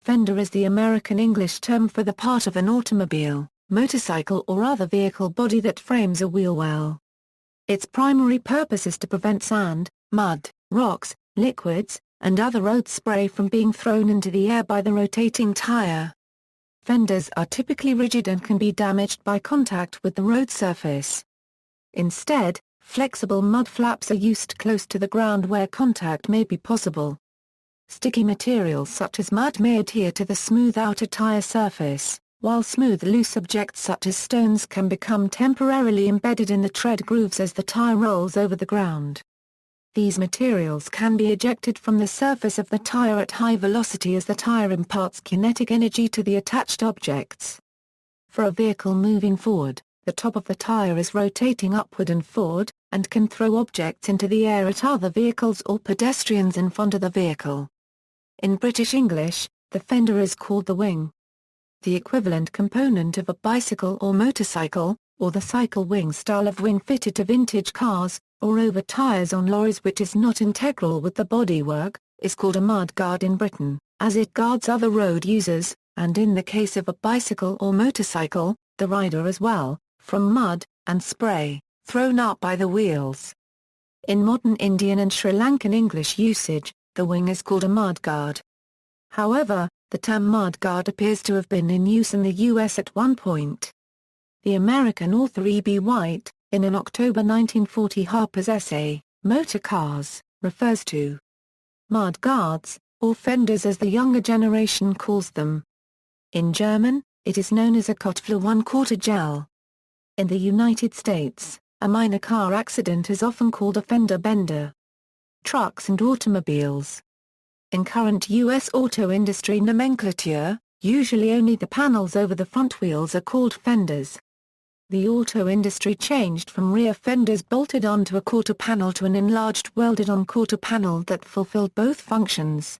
Fender is the American English term for the part of an automobile, motorcycle or other vehicle body that frames a wheel well. Its primary purpose is to prevent sand, mud, rocks, liquids, and other road spray from being thrown into the air by the rotating tire. Fenders are typically rigid and can be damaged by contact with the road surface. Instead, flexible mud flaps are used close to the ground where contact may be possible. Sticky materials such as mud may adhere to the smooth outer tire surface, while smooth loose objects such as stones can become temporarily embedded in the tread grooves as the tire rolls over the ground. These materials can be ejected from the surface of the tire at high velocity as the tire imparts kinetic energy to the attached objects. For a vehicle moving forward, the top of the tire is rotating upward and forward, and can throw objects into the air at other vehicles or pedestrians in front of the vehicle. In British English, the fender is called the wing. The equivalent component of a bicycle or motorcycle, or the cycle wing style of wing fitted to vintage cars, or over tires on lorries which is not integral with the bodywork, is called a mudguard in Britain, as it guards other road users, and in the case of a bicycle or motorcycle, the rider as well, from mud and spray, thrown up by the wheels. In modern Indian and Sri Lankan English usage, the wing is called a mudguard. However, the term mudguard appears to have been in use in the U.S. at one point. The American author E.B. White, in an October 1940 Harper's essay, Motor Cars, refers to mud guards, or fenders as the younger generation calls them. In German, it is known as a Kottflur 1/4 gel. In the United States, a minor car accident is often called a fender bender. Trucks and automobiles. In current U.S. auto industry nomenclature, usually only the panels over the front wheels are called fenders. The auto industry changed from rear fenders bolted onto a quarter panel to an enlarged welded-on quarter panel that fulfilled both functions.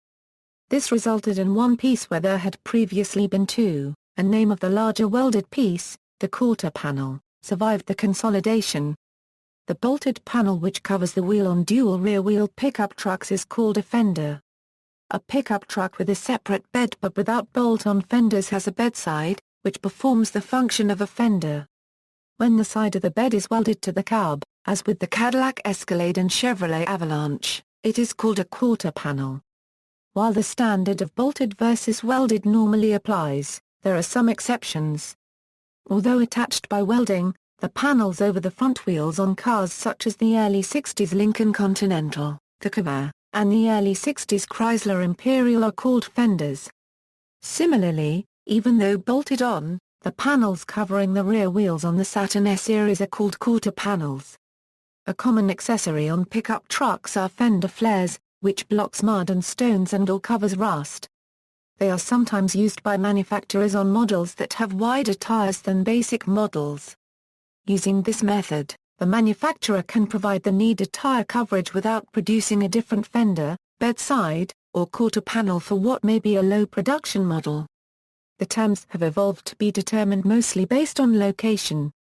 This resulted in one piece where there had previously been two, and name of the larger welded piece, the quarter panel, survived the consolidation. The bolted panel which covers the wheel on dual rear-wheel pickup trucks is called a fender. A pickup truck with a separate bed but without bolt-on fenders has a bedside, which performs the function of a fender. When the side of the bed is welded to the cab, as with the Cadillac Escalade and Chevrolet Avalanche, it is called a quarter panel. While the standard of bolted versus welded normally applies, there are some exceptions. Although attached by welding, the panels over the front wheels on cars such as the early 60s Lincoln Continental, the Cavalier, and the early 60s Chrysler Imperial are called fenders. Similarly, even though bolted on, the panels covering the rear wheels on the Saturn S series are called quarter panels. A common accessory on pickup trucks are fender flares, which blocks mud and stones and/or covers rust. They are sometimes used by manufacturers on models that have wider tires than basic models. Using this method, the manufacturer can provide the needed tire coverage without producing a different fender, bedside, or quarter panel for what may be a low production model. The terms have evolved to be determined mostly based on location.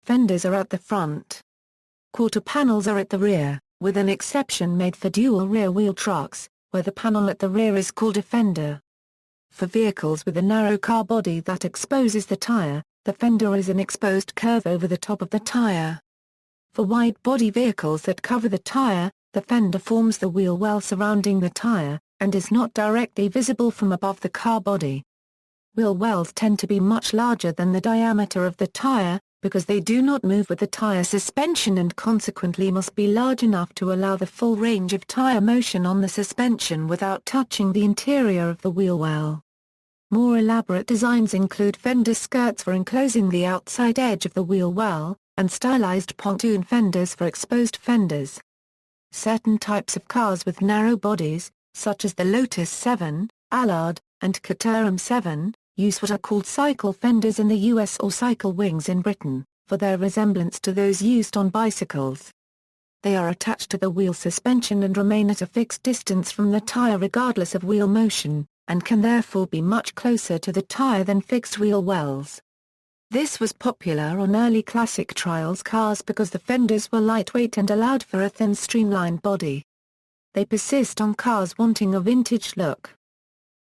Fenders are at the front. Quarter panels are at the rear, with an exception made for dual rear-wheel trucks, where the panel at the rear is called a fender. For vehicles with a narrow car body that exposes the tire, the fender is an exposed curve over the top of the tire. For wide-body vehicles that cover the tire, the fender forms the wheel well surrounding the tire, and is not directly visible from above the car body. Wheel wells tend to be much larger than the diameter of the tire, because they do not move with the tire suspension and consequently must be large enough to allow the full range of tire motion on the suspension without touching the interior of the wheel well. More elaborate designs include fender skirts for enclosing the outside edge of the wheel well, and stylized pontoon fenders for exposed fenders. Certain types of cars with narrow bodies, such as the Lotus 7, Allard, and Caterham 7, use what are called cycle fenders in the US or cycle wings in Britain, for their resemblance to those used on bicycles. They are attached to the wheel suspension and remain at a fixed distance from the tire regardless of wheel motion, and can therefore be much closer to the tire than fixed wheel wells. This was popular on early classic trials cars because the fenders were lightweight and allowed for a thin streamlined body. They persist on cars wanting a vintage look.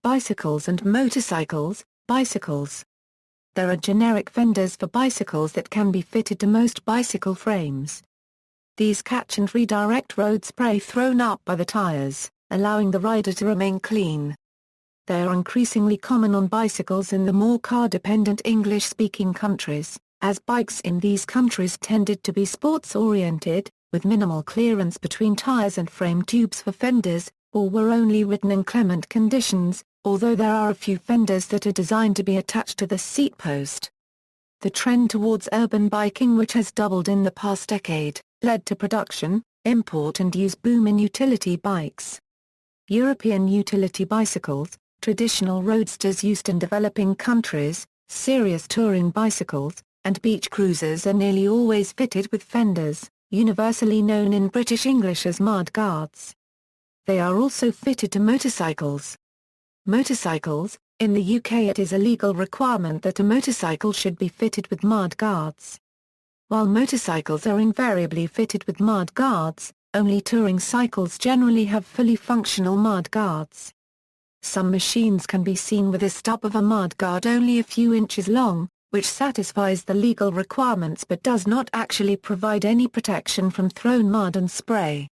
Bicycles and motorcycles, bicycles. There are generic fenders for bicycles that can be fitted to most bicycle frames. These catch and redirect road spray thrown up by the tires, allowing the rider to remain clean. They are increasingly common on bicycles in the more car-dependent English-speaking countries, as bikes in these countries tended to be sports-oriented, with minimal clearance between tires and frame tubes for fenders, or were only ridden in clement conditions, although there are a few fenders that are designed to be attached to the seat post. The trend towards urban biking, which has doubled in the past decade, led to production, import and use boom in utility bikes. European utility bicycles, traditional roadsters used in developing countries, serious touring bicycles, and beach cruisers are nearly always fitted with fenders, universally known in British English as mud guards. They are also fitted to motorcycles. Motorcycles: in the UK it is a legal requirement that a motorcycle should be fitted with mud guards. While motorcycles are invariably fitted with mud guards, only touring cycles generally have fully functional mud guards. Some machines can be seen with a stub of a mud guard only a few inches long, which satisfies the legal requirements but does not actually provide any protection from thrown mud and spray.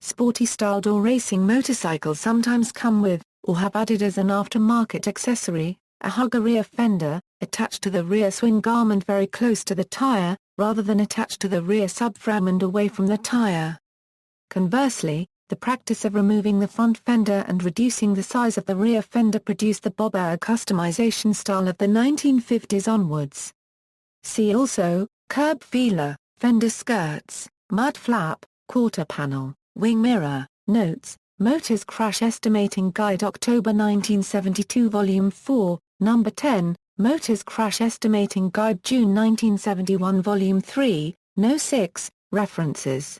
Sporty-styled or racing motorcycles sometimes come with, or have added as an aftermarket accessory, a hugger rear fender, attached to the rear swing garment very close to the tire, rather than attached to the rear subframe and away from the tire. Conversely, the practice of removing the front fender and reducing the size of the rear fender produced the bob air customization style of the 1950s onwards. See also, curb feeler, fender skirts, mud flap, quarter panel, wing mirror. Notes: Motors Crash Estimating Guide, October 1972, Volume 4, Number 10, Motors Crash Estimating Guide, June 1971, Volume 3, No. 6, References.